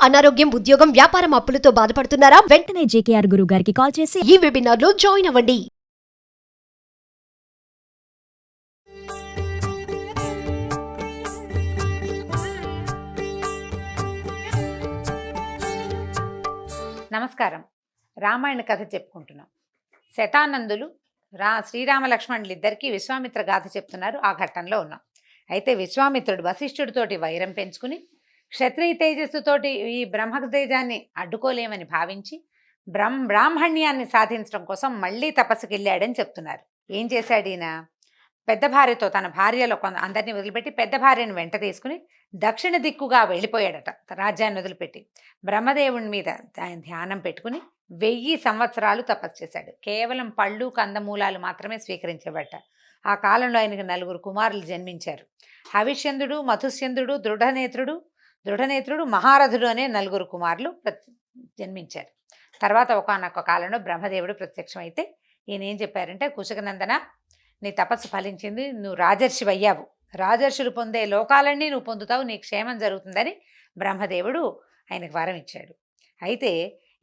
అనారోగ్యం, ఉద్యోగం, వ్యాపారం అప్పులతో బాధపడుతున్నారా? వెంటనే జేకేఆర్ గురువు గారికి కాల్ చేసి ఈ వెబినార్ లో జాయిన్ అవ్వండి. నమస్కారం. రామాయణ కథ చెప్పుకుంటున్నాం. శతానందులు శ్రీరామ లక్ష్మణులు ఇద్దరికీ విశ్వామిత్ర గాథ చెప్తున్నారు. ఆ ఘట్టంలో ఉన్నాం. అయితే విశ్వామిత్రుడు వశిష్ఠుడితోటి వైరం పెంచుకుని క్షత్రియ తేజస్సుతోటి ఈ బ్రహ్మ తేజాన్ని అడ్డుకోలేమని భావించి బ్రాహ్మణ్యాన్ని సాధించడం కోసం మళ్ళీ తపస్సుకి వెళ్ళాడని చెప్తున్నారు. ఏం చేశాడు ఈయన? పెద్ద భార్యతో, తన భార్యలో అందరినీ వదిలిపెట్టి పెద్ద భార్యను వెంట తీసుకుని దక్షిణ దిక్కుగా వెళ్ళిపోయాడట. రాజ్యాన్ని వదిలిపెట్టి బ్రహ్మదేవుని మీద ఆయన ధ్యానం పెట్టుకుని 1000 సంవత్సరాలు తపస్సు చేశాడు. కేవలం పళ్ళు కందమూలాలు మాత్రమే స్వీకరించబడ్డ. ఆ కాలంలో ఆయనకు 4 కుమారులు జన్మించారు. హవిష్యందుడు, మధుస్యందుడు, దృఢనేత్రుడు, మహారథుడు అనే 4 కుమారులు జన్మించారు. తర్వాత ఒకానొక కాలంలో బ్రహ్మదేవుడు ప్రత్యక్షమైతే ఈయన ఏం చెప్పారంటే, కుశకనందన, నీ తపస్సు ఫలించింది, నువ్వు రాజర్షివి అయ్యావు, రాజర్షులు పొందే లోకాలన్నీ నువ్వు పొందుతావు, నీ క్షేమం జరుగుతుందని బ్రహ్మదేవుడు ఆయనకు వరం ఇచ్చాడు. అయితే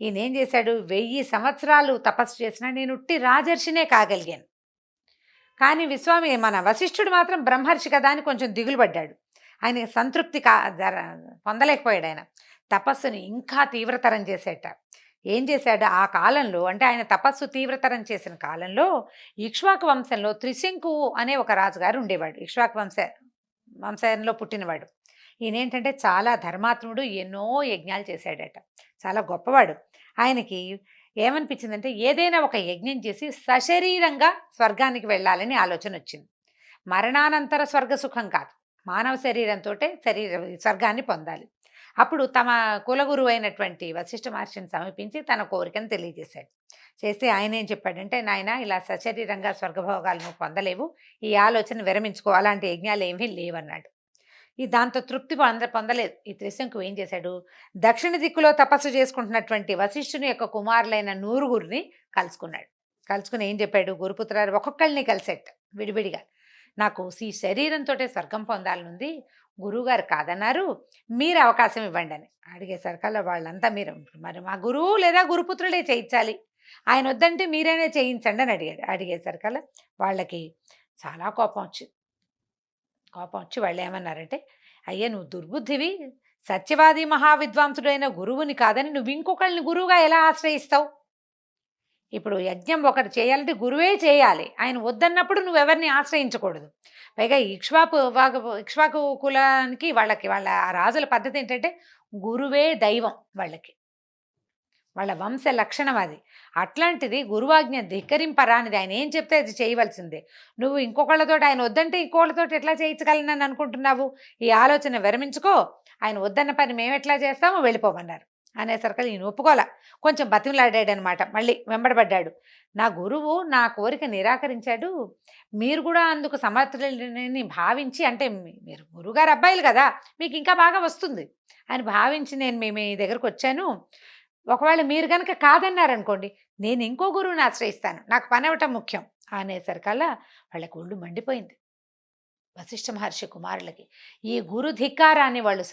ఈయన ఏం చేశాడు? 1000 సంవత్సరాలు తపస్సు చేసినా నేను ఉట్టి రాజర్షినే కాగలిగాను. కానీ మన వశిష్ఠుడు మాత్రం బ్రహ్మర్షి కదా అని కొంచెం దిగులు పడ్డాడు. ఆయన సంతృప్తి పొందలేకపోయాడు. ఆయన తపస్సుని ఇంకా తీవ్రతరం చేసేట. ఏం చేశాడు? ఆ కాలంలో, అంటే ఆయన తపస్సు తీవ్రతరం చేసిన కాలంలో ఇక్ష్వాకు వంశంలో త్రిశంకువు అనే ఒక రాజుగారు ఉండేవాడు. ఇక్ష్వాకు వంశంలో పుట్టినవాడు. ఈయన ఏంటంటే చాలా ధర్మాత్ముడు, ఎన్నో యజ్ఞాలు చేశాడట, చాలా గొప్పవాడు. ఆయనకి ఏమనిపించిందంటే, ఏదైనా ఒక యజ్ఞం చేసి సశరీరంగా స్వర్గానికి వెళ్ళాలని ఆలోచన వచ్చింది. మరణానంతర స్వర్గ సుఖం కాదు, మానవ శరీరంతో స్వర్గాన్ని పొందాలి. అప్పుడు తమ కులగురువు అయినటువంటి వశిష్ఠ మహర్షిని సమీపించి తన కోరికను తెలియజేశాడు. చేస్తే ఆయన ఏం చెప్పాడంటే, నాయన, ఇలా సశరీరంగా స్వర్గభోగాలు నువ్వు పొందలేవు, ఈ ఆలోచన విరమించుకో, అలాంటి యజ్ఞాలు ఏమీ లేవన్నాడు. దాంతో తృప్తి పొందలేదు. ఈ త్రిశంకు ఏం చేశాడు? దక్షిణ దిక్కులో తపస్సు చేసుకుంటున్నటువంటి వశిష్ఠుని యొక్క కుమారులైన 100 కలుసుకున్నాడు. కలుసుకుని ఏం చెప్పాడు? గురుపుత్రాలు ఒక్కొక్కరిని కలిసేట విడివిడిగా, నాకు ఈ శరీరంతో స్వర్గం పొందాలనుంది, గురువుగారు కాదన్నారు, మీరు అవకాశం ఇవ్వండి అని అడిగేసరికల్లా వాళ్ళంతా, మరి మా గురువు లేదా గురుపుత్రులే చేయించాలి, ఆయన వద్దంటే మీరైనా చేయించండి అని అడిగేసరికల్లా వాళ్ళకి చాలా కోపం వచ్చి వాళ్ళు ఏమన్నారంటే, అయ్యా, నువ్వు దుర్బుద్ధివి, సత్యవాది మహావిద్వాంసుడైన గురువుని కాదని నువ్వు ఇంకొకళ్ళని గురువుగా ఎలా ఆశ్రయిస్తావు? ఇప్పుడు యజ్ఞం ఒకటి చేయాలంటే గురువే చేయాలి, ఆయన వద్దన్నప్పుడు నువ్వెవరిని ఆశ్రయించకూడదు. పైగా ఇక్ష్వాకు కులానికి వాళ్ళ రాజుల పద్ధతి ఏంటంటే, గురువే దైవం, వాళ్ళ వంశ లక్షణం అది. అట్లాంటిది గురువాజ్ఞ ధిక్కరింపరానిది, ఆయన ఏం చెప్తే అది చేయవలసిందే. నువ్వు ఇంకొకళ్ళతో, ఆయన వద్దంటే ఇంకొకళ్ళతో ఎట్లా చేయించగలనని అనుకుంటున్నావు? ఈ ఆలోచన విరమించుకో, ఆయన వద్దన్న పని మేము ఎట్లా చేస్తామో వెళ్ళిపోమన్నారు. అనేసరికి ఈయన ఒప్పుకోలే, కొంచెం బతిమలాడాడనమాట. మళ్ళీ వెంబడబడ్డాడు. నా గురువు నా కోరిక నిరాకరించాడు, మీరు కూడా అందుకు సమర్థులని భావించి, అంటే మీరు గురువుగారు అబ్బాయిలు కదా, మీకు ఇంకా బాగా వస్తుంది అని భావించి నేను మీ దగ్గరకు వచ్చాను. ఒకవేళ మీరు కనుక కాదన్నారనుకోండి, నేను ఇంకో గురువుని ఆశ్రయిస్తాను, నాకు పని అవ్వటం ముఖ్యం అనేసరికల్లా వాళ్ళకి ఒళ్ళు మండిపోయింది. వశిష్ఠ మహర్షి కుమారులకి ఈ గురు ధిక్కారాన్ని వాళ్ళు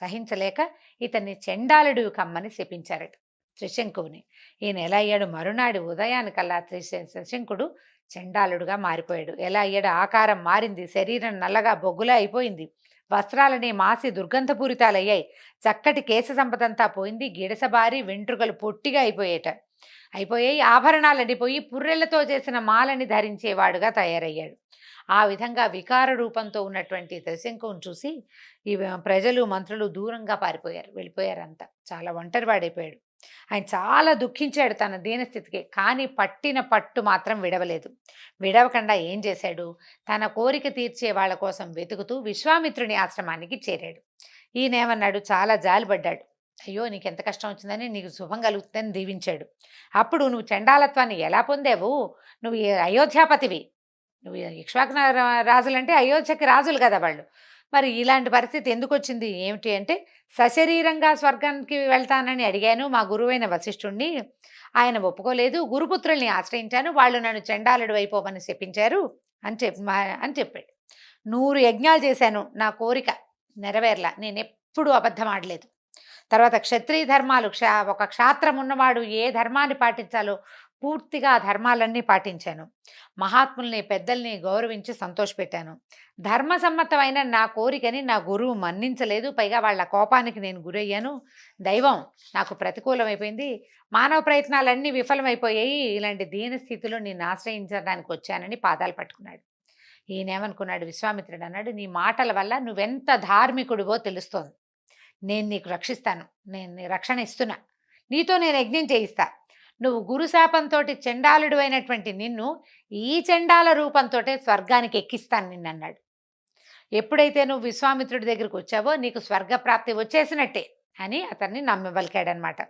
సహించలేక ఇతన్ని చెండాలుడు కమ్మని శపించారట, త్రిశంకుని. ఈయన ఎలా అయ్యాడు? మరునాడు ఉదయానికల్లా త్రిశంకుడు చెండాలుడుగా మారిపోయాడు. ఎలా అయ్యాడు? ఆకారం మారింది, శరీరం నల్లగా బొగ్గులా అయిపోయింది, వస్త్రాలని మాసి దుర్గంధపూరితాలయ్యాయి, చక్కటి కేశ సంపదంతా పోయింది, గిడసబారి వెంట్రుకలు పొట్టిగా అయిపోయాయి, ఆభరణాలు అడిపోయి పుర్రెలతో చేసిన మాలని ధరించేవాడుగా తయారయ్యాడు. ఆ విధంగా వికార రూపంతో ఉన్నటువంటి త్రిశంకుని చూసి ఈ ప్రజలు, మంత్రులు దూరంగా వెళ్ళిపోయారంతా. చాలా ఒంటరివాడైపోయాడు. ఆయన చాలా దుఃఖించాడు తన దీనస్థితికి. కానీ పట్టిన పట్టు మాత్రం విడవకుండా ఏం చేశాడు? తన కోరిక తీర్చే వాళ్ళ కోసం వెతుకుతూ విశ్వామిత్రుని ఆశ్రమానికి చేరాడు. ఈయనేమన్నాడు? చాలా జాలిపడ్డాడు. అయ్యో, నీకు ఎంత కష్టం వచ్చిందని, నీకు శుభం కలుగుతుందని దీవించాడు. అప్పుడు నువ్వు చండాలత్వాన్ని ఎలా పొందావు? నువ్వు అయోధ్యాపతివి, నువ్వు ఇక్ష్వాకు రాజులంటే అయోధ్యకి రాజులు కదా వాళ్ళు, మరి ఇలాంటి పరిస్థితి ఎందుకు వచ్చింది? ఏమిటి అంటే, సశరీరంగా స్వర్గానికి వెళ్తానని అడిగాను మా గురువైన వశిష్ఠుణ్ణి, ఆయన ఒప్పుకోలేదు, గురుపుత్రుల్ని ఆశ్రయించాను, వాళ్ళు నన్ను చండాలుడు అయిపోమని చెప్పించారు అని చెప్పాడు. 100 యజ్ఞాలు చేశాను, నా కోరిక నెరవేరలా, నేను ఎప్పుడూ అబద్ధం ఆడలేదు, తర్వాత క్షత్రియ ధర్మాలు ఒక క్షాత్రం ఉన్నవాడు ఏ ధర్మాన్ని పాటించాలో పూర్తిగా ఆ ధర్మాలన్నీ పాటించాను. మహాత్ముల్ని పెద్దల్ని గౌరవించి సంతోషపెట్టాను. ధర్మసమ్మతమైన నా కోరికని నా గురువు మన్నించలేదు. పైగా వాళ్ళ కోపానికి నేను గురయ్యాను. దైవం నాకు ప్రతికూలమైపోయింది. మానవ ప్రయత్నాలన్నీ విఫలమైపోయాయి. ఇలాంటి దీన స్థితిలో నిన్ను ఆశ్రయించడానికి వచ్చానని పాదాలు పట్టుకున్నాడు. ఈయనేమనుకున్నాడు, విశ్వామిత్రుడు అన్నాడు, నీ మాటల వల్ల నువ్వెంత ధార్మికుడివో తెలుస్తోంది. నేను నీకు రక్షిస్తాను. నేను నీ రక్షణ ఇస్తున్నా. నీతో నేను యజ్ఞం చేయిస్తా. నువ్వు గురుశాపంతో చండాలుడు అయినటువంటి నిన్ను ఈ చండాల రూపంతో స్వర్గానికి ఎక్కిస్తాను నిన్ను అన్నాడు. ఎప్పుడైతే నువ్వు విశ్వామిత్రుడి దగ్గరికి వచ్చావో నీకు స్వర్గప్రాప్తి వచ్చేసినట్టే అని అతన్ని నమ్మబలికాడనమాట.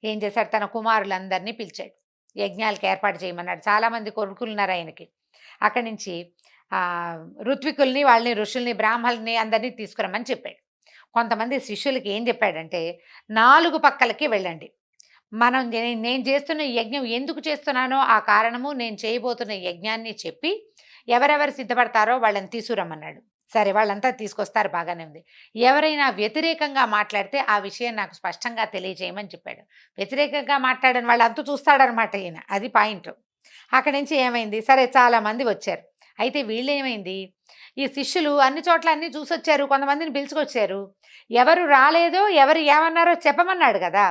ఏం చేశాడు, తన కుమారులందరినీ పిలిచాడు. యజ్ఞాలకు ఏర్పాటు చేయమన్నాడు. చాలామంది కొడుకులున్నారు ఆయనకి. అక్కడి నుంచి ఋత్వికుల్ని, వాళ్ళని, ఋషుల్ని, బ్రాహ్మణుల్ని అందరినీ తీసుకురమ్మని చెప్పాడు. కొంతమంది శిష్యులకి ఏం చెప్పాడంటే, 4 పక్కలకి వెళ్ళండి. నేను చేస్తున్న ఈ యజ్ఞం ఎందుకు చేస్తున్నానో ఆ కారణము, నేను చేయబోతున్న యజ్ఞాన్ని చెప్పి ఎవరెవరు సిద్ధపడతారో వాళ్ళని తీసుకురమ్మన్నాడు. సరే, వాళ్ళంతా తీసుకొస్తారు, బాగానే ఉంది. ఎవరైనా వ్యతిరేకంగా మాట్లాడితే ఆ విషయం నాకు స్పష్టంగా తెలియజేయమని చెప్పాడు. వ్యతిరేకంగా మాట్లాడని వాళ్ళు అంతు చూస్తాడనమాట ఈయన. అది పాయింట్. అక్కడి నుంచి ఏమైంది, సరే చాలామంది వచ్చారు. అయితే వీళ్ళేమైంది, ఈ శిష్యులు అన్ని చోట్ల అన్నీ చూసొచ్చారు, కొంతమందిని పిలుచుకొచ్చారు. ఎవరు రాలేదో, ఎవరు ఏమన్నారో చెప్పమన్నాడు కదా.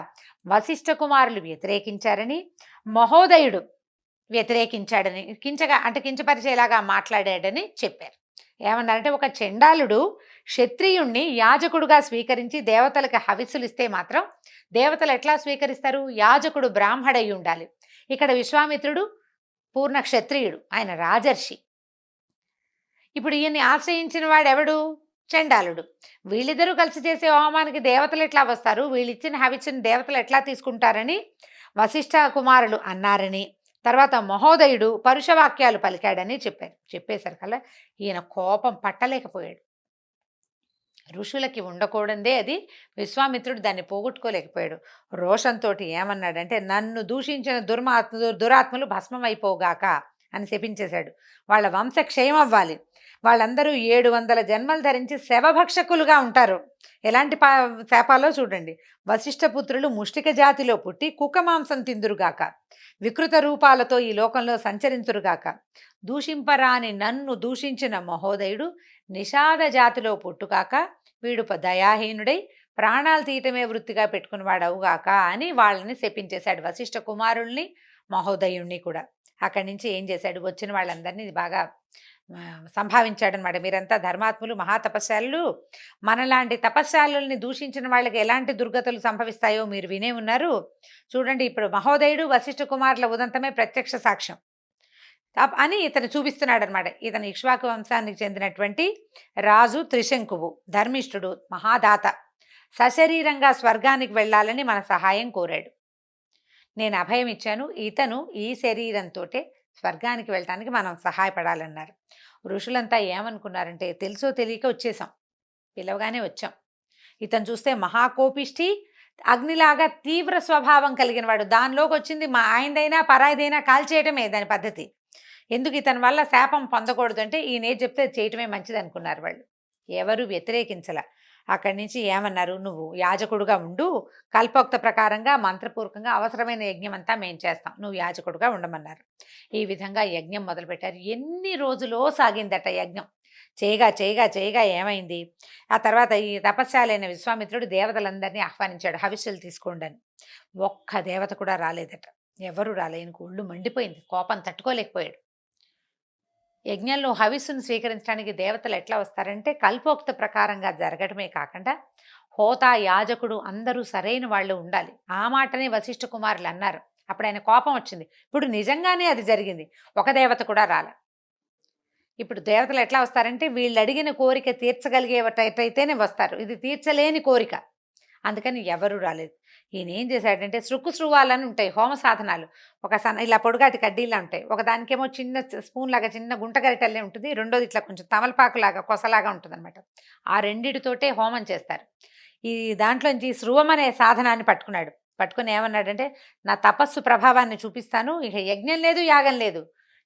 వశిష్ఠ కుమారులు వ్యతిరేకించారని, మహోదయుడు వ్యతిరేకించాడని, కించపరిచేలాగా మాట్లాడాడని చెప్పారు. ఏమన్నారంటే, ఒక చండాలుడు క్షత్రియుణ్ణి యాజకుడుగా స్వీకరించి దేవతలకు హవిస్సులు ఇస్తే మాత్రం దేవతలు ఎట్లా స్వీకరిస్తారు? యాజకుడు బ్రాహ్మడై ఉండాలి. ఇక్కడ విశ్వామిత్రుడు పూర్ణ క్షత్రియుడు, ఆయన రాజర్షి. ఇప్పుడు ఈయన్ని ఆశ్రయించిన వాడెవడు? చండాలుడు. వీళ్ళిద్దరూ కలిసి చేసే హోమానికి దేవతలు ఎట్లా వస్తారు? వీళ్ళిచ్చిన హవిస్సుని దేవతలు ఎట్లా తీసుకుంటారని వశిష్ఠ కుమారులు అన్నారని, తర్వాత మహోదయుడు పరుషవాక్యాలు పలికాడని చెప్పారు. చెప్పేసరికల్లా ఈయన కోపం పట్టలేకపోయాడు. ఋషులకి ఉండకూడదే అది, విశ్వామిత్రుడు దాన్ని పోగొట్టుకోలేకపోయాడు. రోషంతో ఏమన్నాడంటే, నన్ను దూషించిన దురాత్మలు భస్మం అయిపోగాక అని శపించేశాడు. వాళ్ళ వంశ క్షయం అవ్వాలి. వాళ్ళందరూ 700 జన్మలు ధరించి శవభక్షకులుగా ఉంటారు. ఎలాంటి శాపాలో చూడండి. వశిష్ఠపుత్రులు ముష్టిక జాతిలో పుట్టి కుక్క మాంసం తిందురుగాక, వికృత రూపాలతో ఈ లోకంలో సంచరించురుగాక. దూషింపరాని నన్ను దూషించిన మహోదయుడు నిషాద జాతిలో పుట్టుగాక, వీడు దయాహీనుడై ప్రాణాలు తీయటమే వృత్తిగా పెట్టుకున్నవాడవుగాక అని వాళ్ళని శపించేశాడు. వశిష్ఠ కుమారుల్ని, మహోదయుణ్ణి కూడా. అక్కడి నుంచి ఏం చేశాడు, వచ్చిన వాళ్ళందరినీ బాగా సంభావించాడనమాట. మీరంతా ధర్మాత్ములు, మహాతపస్శాలు. మనలాంటి తపస్శాలుల్ని దూషించిన వాళ్ళకి ఎలాంటి దుర్గతులు సంభవిస్తాయో మీరు వినే ఉన్నారు. చూడండి, ఇప్పుడు మహోదయుడు వశిష్ఠ కుమారుల ఉదంతమే ప్రత్యక్ష సాక్ష్యం అని ఇతను చూపిస్తున్నాడు అనమాట. ఇతను ఇక్ష్వాకు వంశానికి చెందినటువంటి రాజు త్రిశంకువు, ధర్మిష్ఠుడు, మహాదాత. సశరీరంగా స్వర్గానికి వెళ్ళాలని మన సహాయం కోరాడు. నేను అభయం ఇచ్చాను. ఇతను ఈ శరీరంతో స్వర్గానికి వెళ్ళటానికి మనం సహాయపడాలన్నారు. ఋషులంతా ఏమనుకున్నారంటే, తెలుసో తెలియక వచ్చేసాం, పిలవగానే వచ్చాం. ఇతను చూస్తే మహాకోపిష్టి, అగ్నిలాగా తీవ్ర స్వభావం కలిగిన వాడు. దానిలోకి వచ్చింది మా ఆయనదైనా పరాయిదైనా కాల్చేయటమే దాని పద్ధతి. ఎందుకు ఇతని వల్ల శాపం పొందకూడదు అంటే ఈయన చెప్తే చేయటమే మంచిది అనుకున్నారు వాళ్ళు. ఎవరు వ్యతిరేకించల. అక్కడి నుంచి ఏమన్నారు, నువ్వు యాజకుడుగా ఉండు, కల్పోక్త ప్రకారంగా మంత్రపూర్వకంగా అవసరమైన యజ్ఞం అంతా మేము చేస్తాం, నువ్వు యాజకుడుగా ఉండమన్నారు. ఈ విధంగా యజ్ఞం మొదలుపెట్టారు. ఎన్ని రోజులో సాగిందట యజ్ఞం. చేయగా చేయగా చేయగా ఏమైంది, ఆ తర్వాత ఈ తపస్యాలైన విశ్వామిత్రుడు దేవతలందరినీ ఆహ్వానించాడు, హవిస్సులు తీసుకోండి అని. ఒక్క దేవత కూడా రాలేదట. ఎవరు రాలేని ఒళ్ళు మండిపోయింది, కోపం తట్టుకోలేకపోయాడు. యజ్ఞంలో హవిస్సును స్వీకరించడానికి దేవతలు ఎట్లా వస్తారంటే, కల్పోక్త ప్రకారంగా జరగటమే కాకుండా హోతా, యాజకుడు అందరూ సరైన వాళ్ళు ఉండాలి. ఆ మాటనే వశిష్ఠ కుమారులు అన్నారు. అప్పుడు ఆయన కోపం వచ్చింది. ఇప్పుడు నిజంగానే అది జరిగింది. ఒక దేవత కూడా రాల. ఇప్పుడు దేవతలు ఎట్లా వస్తారంటే, వీళ్ళు అడిగిన కోరిక తీర్చగలిగేటైతేనే వస్తారు. ఇది తీర్చలేని కోరిక, అందుకని ఎవరు రాలేదు. ఈయన ఏం చేశాడంటే, శృవాలని ఉంటాయి హోమ సాధనాలు, ఒక ఇలా పొడుగాటి కడ్డీలా ఉంటాయి. ఒకదానికేమో చిన్న స్పూన్ లాగా చిన్న గుంటగరిటల్లే ఉంటుంది, రెండోది ఇట్లా కొంచెం తమలపాకులాగా కొసలాగా ఉంటుంది అనమాట. ఆ రెండిటితోటే హోమం చేస్తారు. ఈ దాంట్లోంచి శృవం అనే సాధనాన్ని పట్టుకున్నాడు. పట్టుకుని ఏమన్నాడంటే, నా తపస్సు ప్రభావాన్ని చూపిస్తాను, ఇక యజ్ఞం లేదు, యాగం లేదు,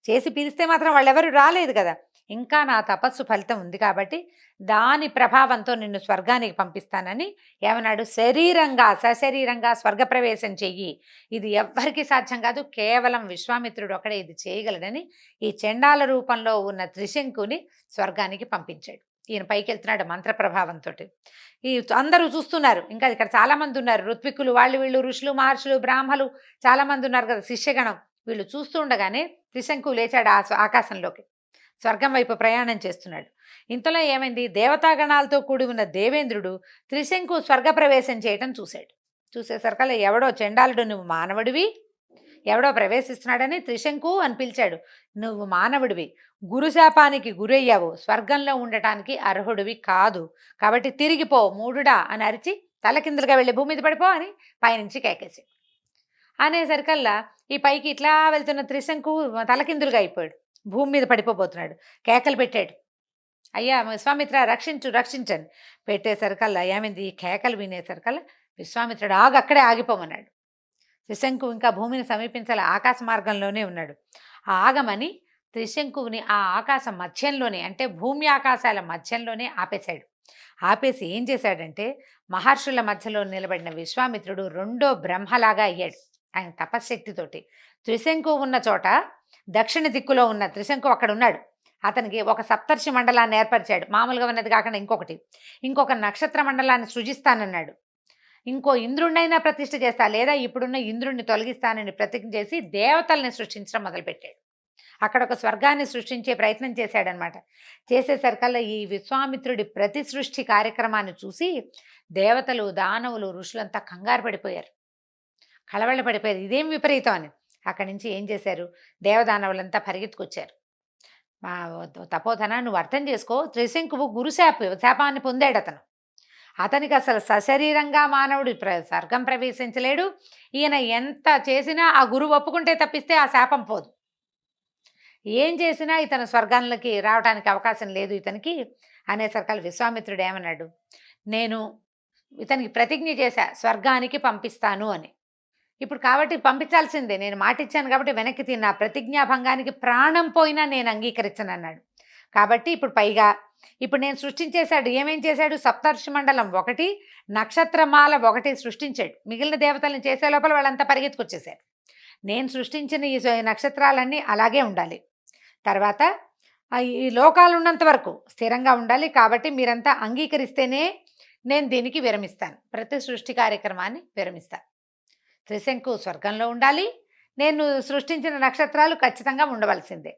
చేసి పిలిస్తే మాత్రం వాళ్ళెవరు రాలేదు కదా. ఇంకా నా తపస్సు ఫలితం ఉంది కాబట్టి దాని ప్రభావంతో నిన్ను స్వర్గానికి పంపిస్తానని ఏమన్నాడు, శరీరంగా సశరీరంగా స్వర్గప్రవేశం చెయ్యి, ఇది ఎవ్వరికీ సాధ్యం కాదు, కేవలం విశ్వామిత్రుడు ఒకడే ఇది చేయగలడని ఈ చండాల రూపంలో ఉన్న త్రిశంకుని స్వర్గానికి పంపించాడు. ఈయన పైకి వెళ్తున్నాడు మంత్ర ప్రభావంతో. ఈ అందరూ చూస్తున్నారు, ఇంకా ఇక్కడ చాలా మంది ఉన్నారు, ఋత్విక్కులు, వాళ్ళు వీళ్ళు, ఋషులు, మహర్షులు, బ్రాహ్మలు చాలా మంది ఉన్నారు కదా, శిష్యగణం. వీళ్ళు చూస్తూ ఉండగానే త్రిశంకు లేచాడు ఆకాశంలోకి, స్వర్గం వైపు ప్రయాణం చేస్తున్నాడు. ఇంతలో ఏమైంది, దేవతాగణాలతో కూడి ఉన్న దేవేంద్రుడు త్రిశంకు స్వర్గప్రవేశం చేయటం చూశాడు. చూసేసరికల్లా ఎవడో చండాలుడు, నువ్వు మానవుడివి, ఎవడో ప్రవేశిస్తున్నాడని త్రిశంకు అని పిలిచాడు. నువ్వు మానవుడివి, గురుశాపానికి గురయ్యావు, స్వర్గంలో ఉండటానికి అర్హుడివి కాదు, కాబట్టి తిరిగిపో మూఢుడా అని అరిచి తలకిందులుగా వెళ్ళి భూమి మీద పడిపో అని పైనుంచి కేకేసి అనేసరికల్లా ఈ పైకి ఇట్లా వెళ్తున్న త్రిశంకు తలకిందులుగా అయిపోయాడు, భూమి మీద పడిపోబోతున్నాడు. కేకలు పెట్టాడు, అయ్యా విశ్వామిత్ర రక్షించు రక్షించండి. పెట్టేసరికల్లా ఏమైంది, ఈ కేకలు వినేసరికల్లా విశ్వామిత్రుడు అక్కడే ఆగిపోమన్నాడు. త్రిశంకు ఇంకా భూమిని సమీపించాలి, ఆకాశ మార్గంలోనే ఉన్నాడు. ఆగమని త్రిశంకుని ఆ ఆకాశం మధ్యంలోనే, అంటే భూమి ఆకాశాల మధ్యంలోనే ఆపేశాడు. ఆపేసి ఏం చేశాడంటే, మహర్షుల మధ్యలో నిలబడిన విశ్వామిత్రుడు రెండో బ్రహ్మలాగా అయ్యాడు ఆయన తపశ్శక్తితోటి. త్రిశంకు ఉన్న చోట దక్షిణ దిక్కులో ఉన్న త్రిశంకు అక్కడ ఉన్నాడు. అతనికి ఒక సప్తర్షి మండలాన్ని ఏర్పరిచాడు, మామూలుగా ఉన్నది కాకుండా ఇంకొక నక్షత్ర మండలాన్ని సృజిస్తానన్నాడు. ఇంకో ఇంద్రుడినైనా ప్రతిష్ఠ చేస్తా, లేదా ఇప్పుడున్న ఇంద్రుడిని తొలగిస్తానని ప్రతిజ్ఞ చేసి దేవతల్ని సృష్టించడం మొదలుపెట్టాడు. అక్కడ ఒక స్వర్గాన్ని సృష్టించే ప్రయత్నం చేశాడనమాట. చేసేసరికల్లా ఈ విశ్వామిత్రుడి ప్రతి సృష్టి కార్యక్రమాన్ని చూసి దేవతలు, దానవులు, ఋషులంతా కంగారు పడిపోయారు, కళవళ్ళ పడిపోయారు, ఇదేం విపరీతం అని. అక్కడి నుంచి ఏం చేశారు, దేవదానవులంతా పరిగెత్తుకొచ్చారు. తపోధన, నువ్వు అర్థం చేసుకో, త్రిశంకువు శాపాన్ని పొందాడు అతనికి అసలు సశరీరంగా మానవుడు స్వర్గం ప్రవేశించలేడు. ఈయన ఎంత చేసినా ఆ గురువు ఒప్పుకుంటే తప్పిస్తే ఆ శాపం పోదు, ఏం చేసినా ఇతను స్వర్గానికి రావడానికి అవకాశం లేదు ఇతనికి అనేసరికల్ విశ్వామిత్రుడు ఏమన్నాడు, నేను ఇతనికి ప్రతిజ్ఞ చేశా స్వర్గానికి పంపిస్తాను అని. ఇప్పుడు కాబట్టి పంపించాల్సిందే, నేను మాట ఇచ్చాను కాబట్టి వెనక్కి తిన్నా, ప్రతిజ్ఞాభంగానికి ప్రాణం పోయినా నేను అంగీకరించను అన్నాడు. కాబట్టి ఇప్పుడు నేను సృష్టించేశాడు, ఏమేం చేశాడు, సప్తర్షి మండలం 1, నక్షత్రమాల 1 సృష్టించాడు. మిగిలిన దేవతలను చేసే లోపల వాళ్ళంతా పరిగెత్తుకొచ్చేశారు. నేను సృష్టించిన ఈ నక్షత్రాలన్నీ అలాగే ఉండాలి, తర్వాత ఈ లోకాలు ఉన్నంత వరకు స్థిరంగా ఉండాలి, కాబట్టి మీరంతా అంగీకరిస్తేనే నేను దీనికి విరమిస్తాను, ప్రతి సృష్టి కార్యక్రమాన్ని విరమిస్తాను. త్రిశంకు స్వర్గంలో ఉండాలి, నేను సృష్టించిన నక్షత్రాలు ఖచ్చితంగా ఉండవలసిందే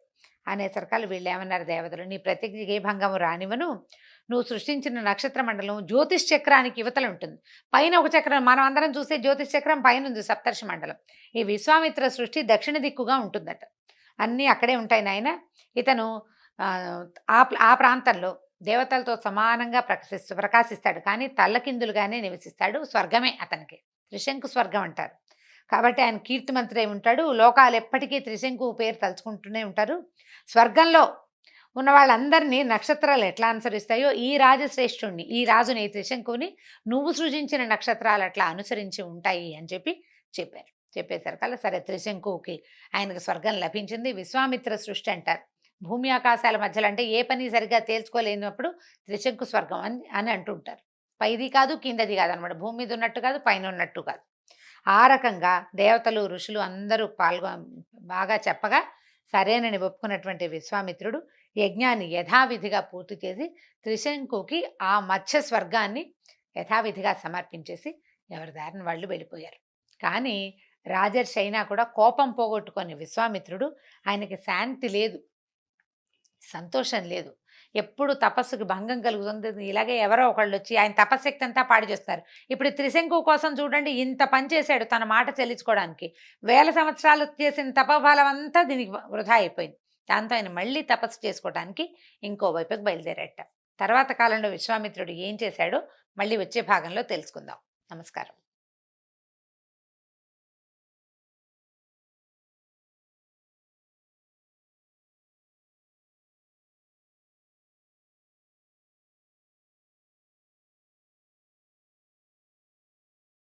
అనేసరికలు వీళ్ళు ఏమన్నారు దేవతలు, నీ ప్రతిజ్ఞకి ఏ భంగము రానివను, నువ్వు సృష్టించిన నక్షత్ర మండలం జ్యోతిష్ చక్రానికి యువతలు ఉంటుంది, పైన ఒక చక్రం, మనం అందరం చూసే జ్యోతిష్ చక్రం పైన ఉంది సప్తర్షి మండలం. ఈ విశ్వామిత్ర సృష్టి దక్షిణ దిక్కుగా ఉంటుందట, అన్నీ అక్కడే ఉంటాయి నాయన. ఇతను ఆ ప్రాంతంలో దేవతలతో సమానంగా ప్రకాశిస్తాడు, కానీ తల్లకిందులుగానే నివసిస్తాడు, స్వర్గమే అతనికి, త్రిశంకు స్వర్గం అంటారు. కాబట్టి ఆయన కీర్తిమంతుడై ఉంటాడు, లోకాలు ఎప్పటికీ త్రిశంకు పేరు తలుచుకుంటూనే ఉంటారు. స్వర్గంలో ఉన్న వాళ్ళందరినీ నక్షత్రాలు ఎట్లా అనుసరిస్తాయో ఈ రాజశ్రేష్ఠుణ్ణి, ఈ రాజుని, ఈ త్రిశంకుని నువ్వు సృజించిన నక్షత్రాలు అట్లా అనుసరించి ఉంటాయి అని చెప్పారు. చెప్పేసరికల్లా సరే త్రిశంకుకి ఆయనకు స్వర్గం లభించింది. విశ్వామిత్ర సృష్టి అంటారు, భూమి ఆకాశాల మధ్యలో, అంటే ఏ పని సరిగ్గా తేల్చుకోలేనప్పుడు త్రిశంకు స్వర్గం అని అంటుంటారు. పైది కాదు కిందది కాదు అనమాట, భూమి మీద ఉన్నట్టు కాదు, పైన ఉన్నట్టు కాదు. ఆ రకంగా దేవతలు, ఋషులు అందరూ బాగా చెప్పగా సరేనని ఒప్పుకున్నటువంటి విశ్వామిత్రుడు యజ్ఞాన్ని యథావిధిగా పూర్తి చేసి త్రిశంకుకి ఆ మత్స్య స్వర్గాన్ని యథావిధిగా సమర్పించేసి ఎవరి దారిని వాళ్ళు వెళ్ళిపోయారు. కానీ రాజర్షి అయినా కూడా కోపం పోగొట్టుకొని విశ్వామిత్రుడు, ఆయనకి శాంతి లేదు, సంతోషం లేదు, ఎప్పుడు తపస్సుకి భంగం కలుగుతుంది. ఇలాగే ఎవరో ఒకళ్ళు వచ్చి ఆయన తపశక్తి అంతా పాడు చేస్తారు. ఇప్పుడు త్రిశంకు కోసం చూడండి, ఇంత పని చేశాడు తన మాట చెల్లించుకోవడానికి, 1000 సంవత్సరాలు చేసిన తపఫలం అంతా దీనికి వృధా అయిపోయింది. దాంతో ఆయన మళ్ళీ తపస్సు చేసుకోవడానికి ఇంకో వైపుకి బయలుదేరట. తర్వాత కాలంలో విశ్వామిత్రుడు ఏం చేశాడో మళ్ళీ వచ్చే భాగంలో తెలుసుకుందాం. నమస్కారం.